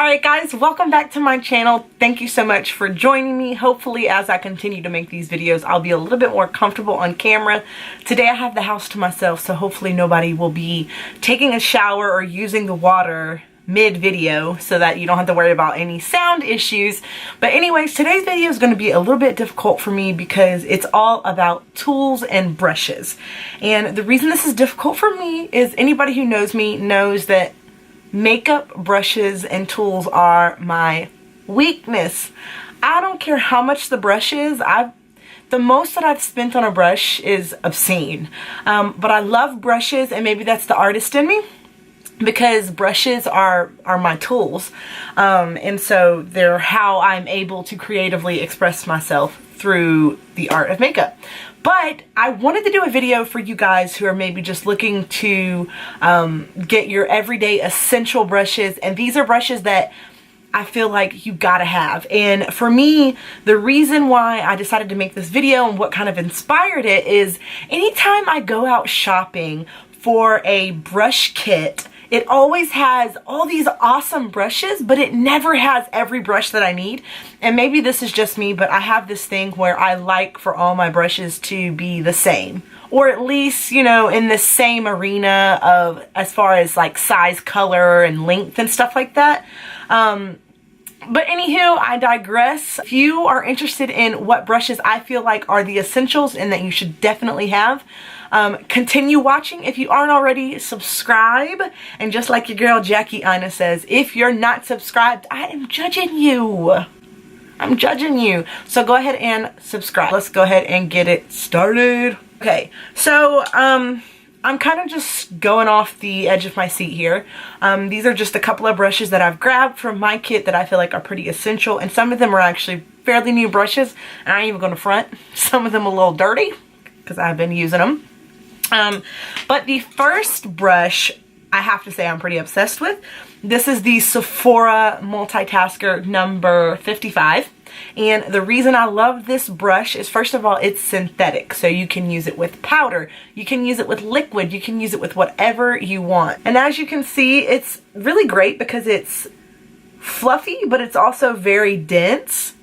Alright guys, welcome back to my channel. Thank you so much for joining me. Hopefully as I continue to make these videos, I'll be a little bit more comfortable on camera. Today I have the house to myself, so hopefully nobody will be taking a shower or using the water mid-video so that you don't have to worry about any sound issues. But anyways, today's video is going to be a little bit difficult for me because it's all about tools and brushes. And the reason this is difficult for me is anybody who knows me knows that makeup brushes and tools are my weakness. I don't care how much the brush is. The most that I've spent on a brush is obscene. But I love brushes, and maybe that's the artist in me, because brushes are my tools. And so they're how I'm able to creatively express myself through the art of makeup. But I wanted to do a video for you guys who are maybe just looking to get your everyday essential brushes. And these are brushes that I feel like you gotta have. And for me, the reason why I decided to make this video and what kind of inspired it is anytime I go out shopping for a brush kit, it always has all these awesome brushes, but it never has every brush that I need. And maybe this is just me, but I have this thing where I like for all my brushes to be the same. Or at least, you know, in the same arena of as far as like size, color, and length and stuff like that. But anywho, I digress. If you are interested in what brushes I feel like are the essentials and that you should definitely have, continue watching. If you aren't already, subscribe. And just like your girl Jackie Ina says, if you're not subscribed, I am judging you. I'm judging you. So go ahead and subscribe. Let's go ahead and get it started. Okay, so I'm kind of just going off the edge of my seat here. These are just a couple of brushes that I've grabbed from my kit that I feel like are pretty essential. And some of them are actually fairly new brushes. And I ain't even going to front. Some of them a little dirty because I've been using them. But the first brush, I have to say I'm pretty obsessed with. This is the Sephora Multitasker number 55. And the reason I love this brush is, first of all, it's synthetic. So you can use it with powder, you can use it with liquid, you can use it with whatever you want. And as you can see, it's really great because it's fluffy, but it's also very dense.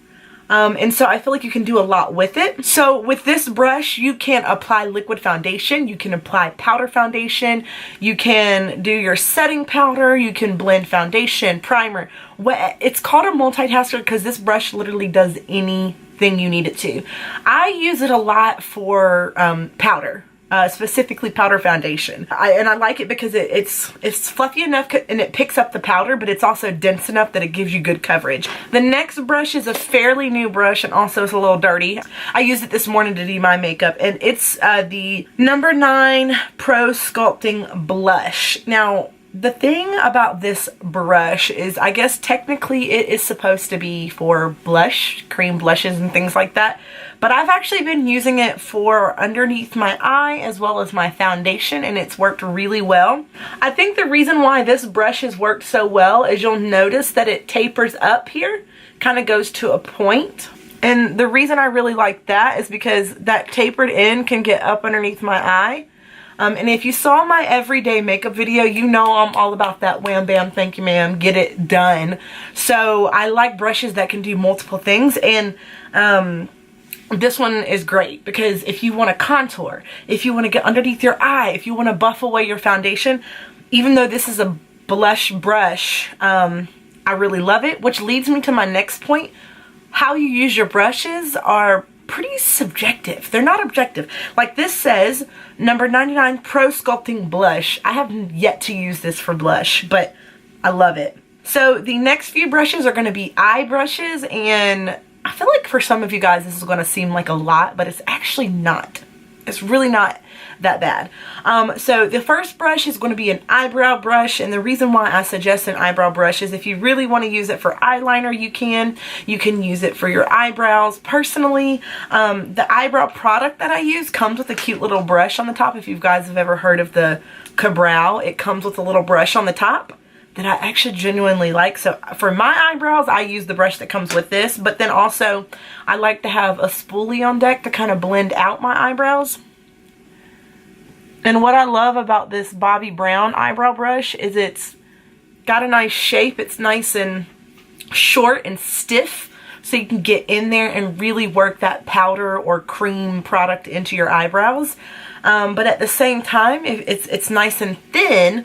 And so I feel like you can do a lot with it. So with this brush, you can apply liquid foundation, you can apply powder foundation, you can do your setting powder, you can blend foundation, primer. It's called a multitasker because this brush literally does anything you need it to. I use it a lot for powder. Specifically powder foundation. I like it because it's fluffy enough and it picks up the powder, but it's also dense enough that it gives you good coverage. The next brush is a fairly new brush and also it's a little dirty. I used it this morning to do my makeup, and it's the number 9 Pro Sculpting Blush. Now, the thing about this brush is, I guess technically it is supposed to be for blush, cream blushes and things like that. But I've actually been using it for underneath my eye as well as my foundation, and it's worked really well. I think the reason why this brush has worked so well is you'll notice that it tapers up here, kind of goes to a point. And the reason I really like that is because that tapered end can get up underneath my eye. And if you saw my everyday makeup video, you know I'm all about that wham bam thank you ma'am, get it done. So I like brushes that can do multiple things, and this one is great because if you want to contour, if you want to get underneath your eye, if you want to buff away your foundation, even though this is a blush brush, I really love it. Which leads me to my next point. How you use your brushes are pretty subjective. They're not objective. Like this says number 99 Pro Sculpting Blush. I have yet to use this for blush, but I love it. So the next few brushes are going to be eye brushes, and I feel like for some of you guys this is going to seem like a lot, but it's actually not. It's really not that bad. So the first brush is going to be an eyebrow brush, and the reason why I suggest an eyebrow brush is if you really want to use it for eyeliner, you can use it for your eyebrows. Personally, the eyebrow product that I use comes with a cute little brush on the top. If you guys have ever heard of the Cabral, it comes with a little brush on the top that I actually genuinely like. So for my eyebrows, I use the brush that comes with this, but then also I like to have a spoolie on deck to kind of blend out my eyebrows. And what I love about this Bobbi Brown eyebrow brush is it's got a nice shape. It's nice and short and stiff, so you can get in there and really work that powder or cream product into your eyebrows. But at the same time, it's nice and thin,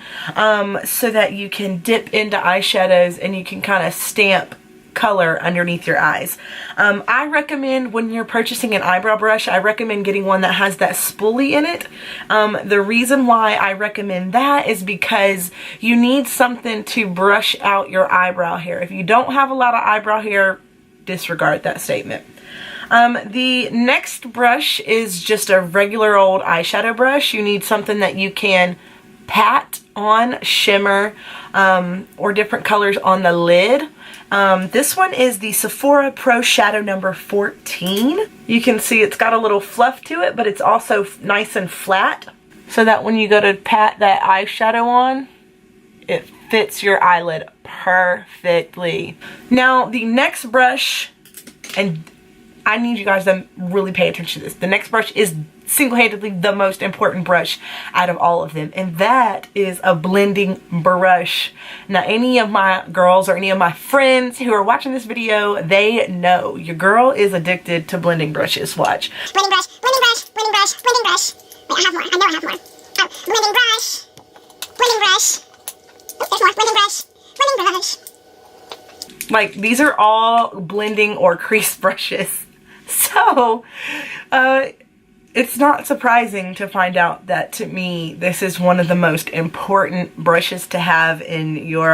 so that you can dip into eyeshadows and you can kind of stamp color underneath your eyes. I recommend, when you're purchasing an eyebrow brush, I recommend getting one that has that spoolie in it. The reason why I recommend that is because you need something to brush out your eyebrow hair. If you don't have a lot of eyebrow hair, disregard that statement. The next brush is just a regular old eyeshadow brush. You need something that you can pat on, shimmer, or different colors on the lid. This one is the Sephora Pro Shadow number 14. You can see it's got a little fluff to it, but it's also nice and flat, so that when you go to pat that eyeshadow on, it fits your eyelid perfectly. Now, the next brush, and I need you guys to really pay attention to this. The next brush is single-handedly the most important brush out of all of them, and that is a blending brush. Now, any of my girls or any of my friends who are watching this video, they know your girl is addicted to blending brushes. Watch. Blending brush, blending brush, blending brush, blending brush. Wait, I have more. I know I have more. Oh, blending brush, blending brush. Oh, there's more. Blending brush, blending brush. Like, these are all blending or crease brushes. So, it's not surprising to find out that, to me, this is one of the most important brushes to have in your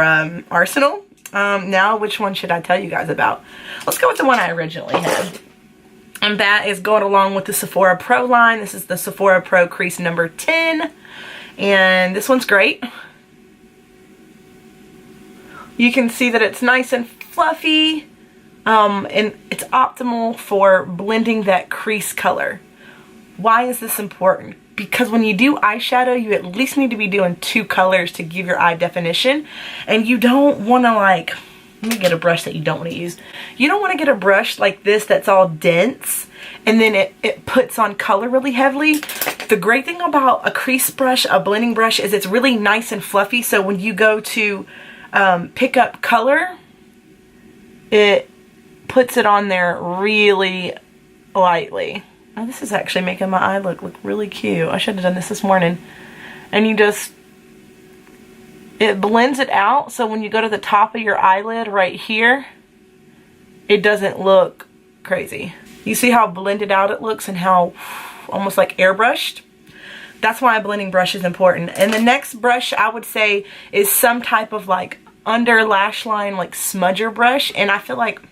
arsenal. Now, which one should I tell you guys about? Let's go with the one I originally had. And that is going along with the Sephora Pro line. This is the Sephora Pro Crease number 10. And this one's great. You can see that it's nice and fluffy. And it's optimal for blending that crease color. Why is this important? Because when you do eyeshadow, you at least need to be doing 2 colors to give your eye definition. And you don't want to, like, let me get a brush that you don't want to use. You don't want to get a brush like this that's all dense and then it puts on color really heavily. The great thing about a crease brush, a blending brush, is it's really nice and fluffy. So when you go to pick up color, it puts it on there really lightly. Oh, this is actually making my eye look really cute. I should have done this morning. And you just, it blends it out, so when you go to the top of your eyelid right here, it doesn't look crazy. You see how blended out it looks and how almost like airbrushed? That's why a blending brush is important. And the next brush I would say is some type of like under lash line, like smudger brush. And I feel like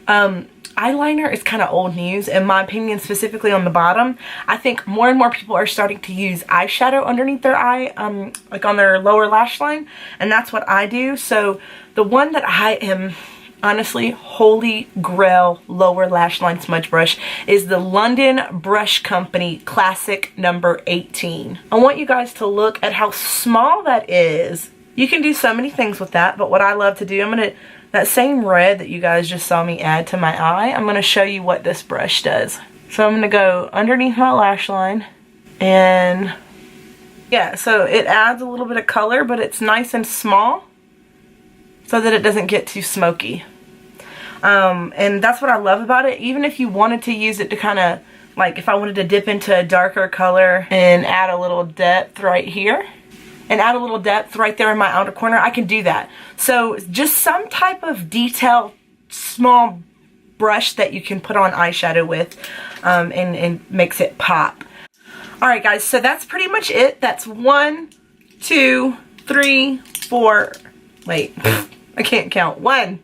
eyeliner is kind of old news, in my opinion, specifically on the bottom. I think more and more people are starting to use eyeshadow underneath their eye, like on their lower lash line, and that's what I do. So the one that I am honestly holy grail lower lash line smudge brush is the London Brush Company Classic number 18. I want you guys to look at how small that is. You can do so many things with that, but what I love to do, I'm gonna, that same red that you guys just saw me add to my eye, I'm going to show you what this brush does. So I'm going to go underneath my lash line, and yeah, so it adds a little bit of color, but it's nice and small so that it doesn't get too smoky. And that's what I love about it. Even if you wanted to use it to kind of, like if I wanted to dip into a darker color and add a little depth right here, and add a little depth right there in my outer corner, I can do that. So just some type of detail, small brush that you can put on eyeshadow with, and makes it pop. Alright guys, so that's pretty much it. That's 1, 2, 3, 4, wait, I can't count. 1,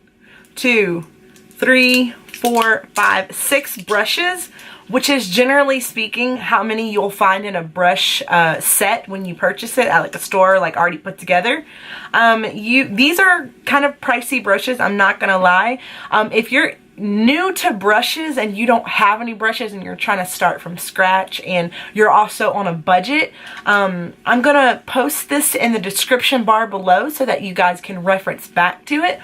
2, 3, 4, 5, 6 brushes, which is generally speaking how many you'll find in a brush set when you purchase it at like a store, like already put together. These are kind of pricey brushes, I'm not gonna lie. If you're new to brushes and you don't have any brushes and you're trying to start from scratch and you're also on a budget, I'm gonna post this in the description bar below so that you guys can reference back to it.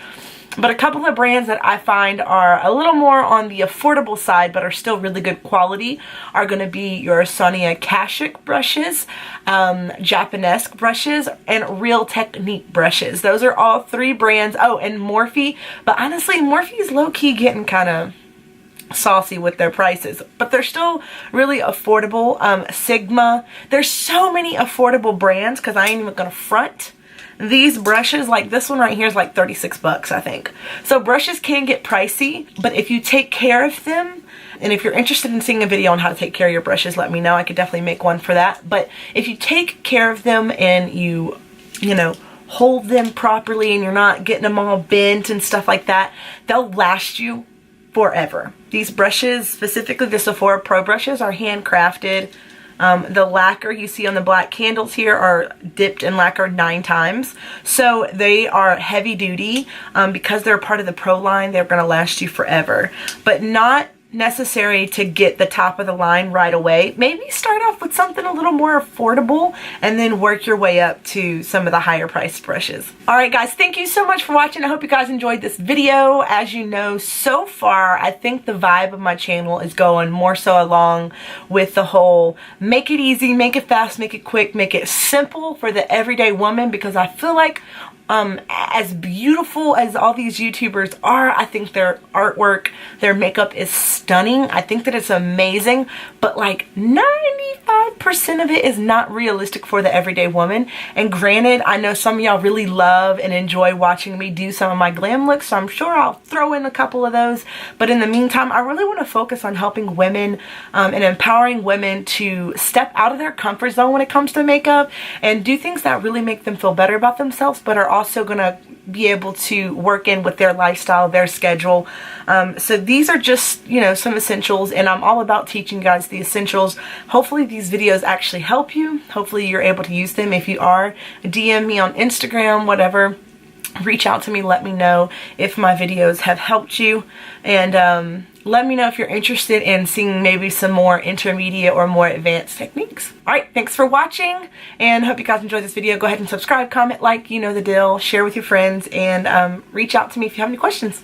But a couple of brands that I find are a little more on the affordable side but are still really good quality are going to be your Sonia Kashuk brushes, Japonesque brushes, and Real Technique brushes. Those are all 3 brands. Oh, and Morphe. But honestly, Morphe is low-key getting kind of saucy with their prices, but they're still really affordable. Sigma. There's so many affordable brands because I ain't even gonna front. These brushes, like this one right here, is like 36 bucks, I think. So brushes can get pricey, but if you take care of them, and if you're interested in seeing a video on how to take care of your brushes, let me know. I could definitely make one for that. But if you take care of them and you know, hold them properly and you're not getting them all bent and stuff like that, they'll last you forever. These brushes, specifically the Sephora Pro brushes, are handcrafted. The lacquer you see on the black candles here are dipped in lacquer 9 times. So they are heavy duty. Because they're part of the Pro line, they're going to last you forever. But not necessary to get the top of the line right away. Maybe start off with something a little more affordable and then work your way up to some of the higher priced brushes. Alright guys, thank you so much for watching. I hope you guys enjoyed this video. As you know, so far I think the vibe of my channel is going more so along with the whole make it easy, make it fast, make it quick, make it simple for the everyday woman, because I feel like as beautiful as all these YouTubers are, I think their artwork, their makeup is stunning. I think that it's amazing, but like 95% of it is not realistic for the everyday woman. And granted, I know some of y'all really love and enjoy watching me do some of my glam looks, so I'm sure I'll throw in a couple of those. But in the meantime, I really want to focus on helping women and empowering women to step out of their comfort zone when it comes to makeup and do things that really make them feel better about themselves, but are also going to be able to work in with their lifestyle, their schedule. So these are just, you know, some essentials, and I'm all about teaching you guys the essentials. Hopefully these videos actually help you. Hopefully you're able to use them. If you are, DM me on Instagram, whatever. Reach out to me, let me know if my videos have helped you, and let me know if you're interested in seeing maybe some more intermediate or more advanced techniques. Alright, thanks for watching, and hope you guys enjoyed this video. Go ahead and subscribe, comment, like, you know the deal, share with your friends, and reach out to me if you have any questions.